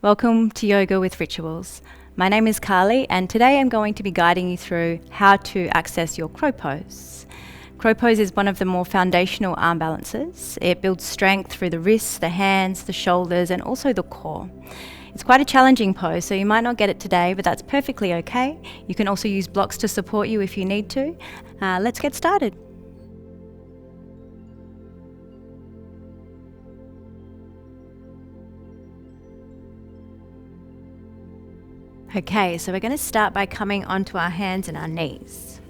Welcome to Yoga with Rituals. My name is Carly and today I'm going to be guiding you through how to access your crow pose. Crow pose is one of the more foundational arm balances. It builds strength through the wrists, the hands, the shoulders and also the core. It's quite a challenging pose, so you might not get it today, but that's perfectly okay. You can also use blocks to support you if you need to. Let's get started. Okay, so we're going to start by coming onto our hands and our knees.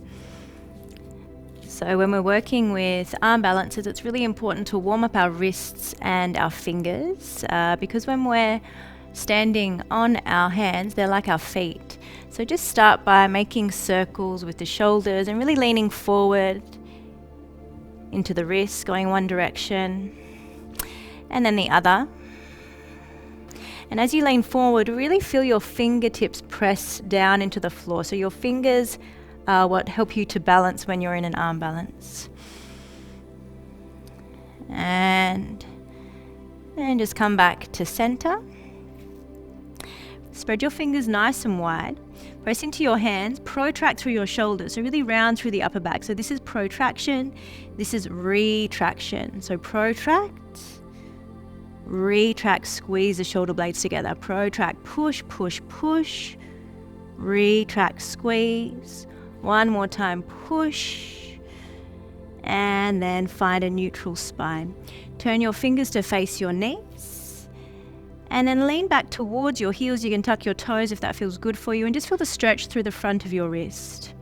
So when we're working with arm balances, it's really important to warm up our wrists and our fingers because when we're standing on our hands, they're like our feet. So just start by making circles with the shoulders and really leaning forward into the wrists, going one direction and then the other. And as you lean forward, really feel your fingertips press down into the floor. So your fingers are what help you to balance when you're in an arm balance. And then just come back to center. Spread your fingers nice and wide. Press into your hands, protract through your shoulders. So really round through the upper back. So this is protraction, this is retraction. So protract. Retract, squeeze the shoulder blades together. Protract, push, push, push. Retract, squeeze. One more time, push. And then find a neutral spine. Turn your fingers to face your knees. And then lean back towards your heels. You can tuck your toes if that feels good for you. And just feel the stretch through the front of your wrist.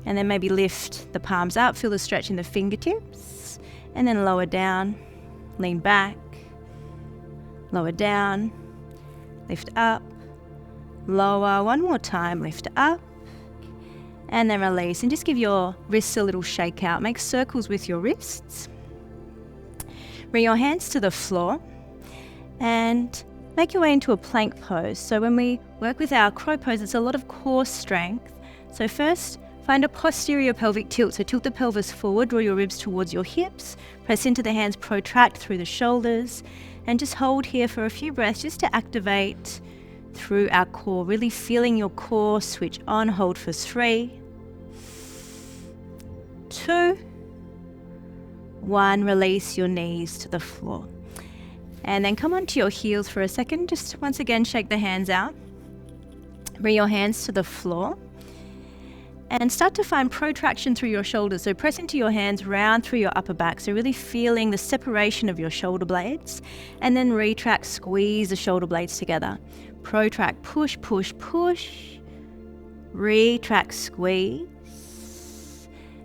And then maybe lift the palms up. Feel the stretch in the fingertips. And then lower down. Lean back. Lower down, lift up, lower, one more time, lift up, and then release. And just give your wrists a little shake out. Make circles with your wrists. Bring your hands to the floor and make your way into a plank pose. So when we work with our crow pose, it's a lot of core strength. So first, find a posterior pelvic tilt. So tilt the pelvis forward, draw your ribs towards your hips, press into the hands, protract through the shoulders, and just hold here for a few breaths just to activate through our core. Really feeling your core switch on. Hold for 3, 2, 1. Release your knees to the floor. And then come onto your heels for a second. Just once again, shake the hands out. Bring your hands to the floor. And start to find protraction through your shoulders. So press into your hands, round through your upper back. So really feeling the separation of your shoulder blades. And then retract, squeeze the shoulder blades together. Protract, push, push, push. Retract, squeeze.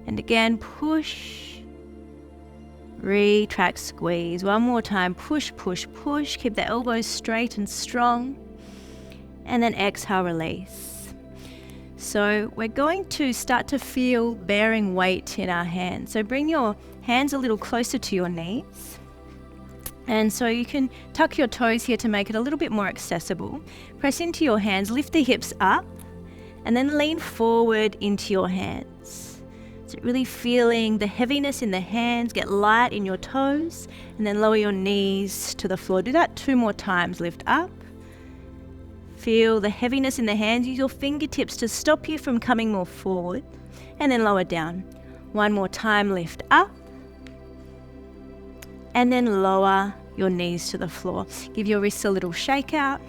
And again, push. Retract, squeeze. One more time, push, push, push. Keep the elbows straight and strong. And then exhale, release. So we're going to start to feel bearing weight in our hands. So bring your hands a little closer to your knees. And so you can tuck your toes here to make it a little bit more accessible. Press into your hands, lift the hips up, and then lean forward into your hands. So really feeling the heaviness in the hands, get light in your toes, and then lower your knees to the floor. Do that 2 more times. Lift up. Feel the heaviness in the hands. Use your fingertips to stop you from coming more forward. And then lower down. One more time, lift up. And then lower your knees to the floor. Give your wrists a little shake out.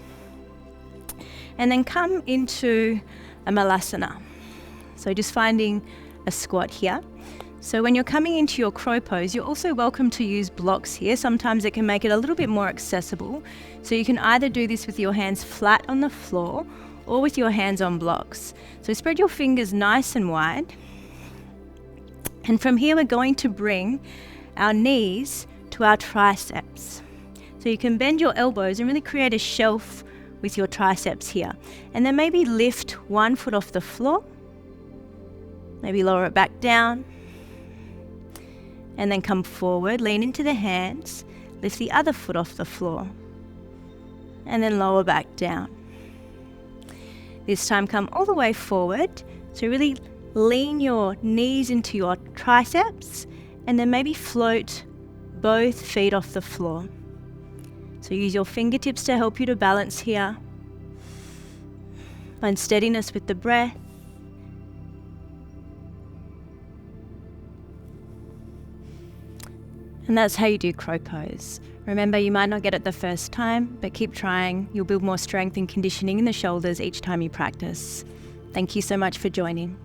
And then come into a malasana. So just finding a squat here. So when you're coming into your crow pose, you're also welcome to use blocks here. Sometimes it can make it a little bit more accessible. So you can either do this with your hands flat on the floor or with your hands on blocks. So spread your fingers nice and wide. And from here, we're going to bring our knees to our triceps. So you can bend your elbows and really create a shelf with your triceps here. And then maybe lift one foot off the floor. Maybe lower it back down. And then come forward, lean into the hands, lift the other foot off the floor, and then lower back down. This time come all the way forward, so really lean your knees into your triceps, and then maybe float both feet off the floor. So use your fingertips to help you to balance here. Find steadiness with the breath. And that's how you do crow pose. Remember, you might not get it the first time, but keep trying. You'll build more strength and conditioning in the shoulders each time you practice. Thank you so much for joining.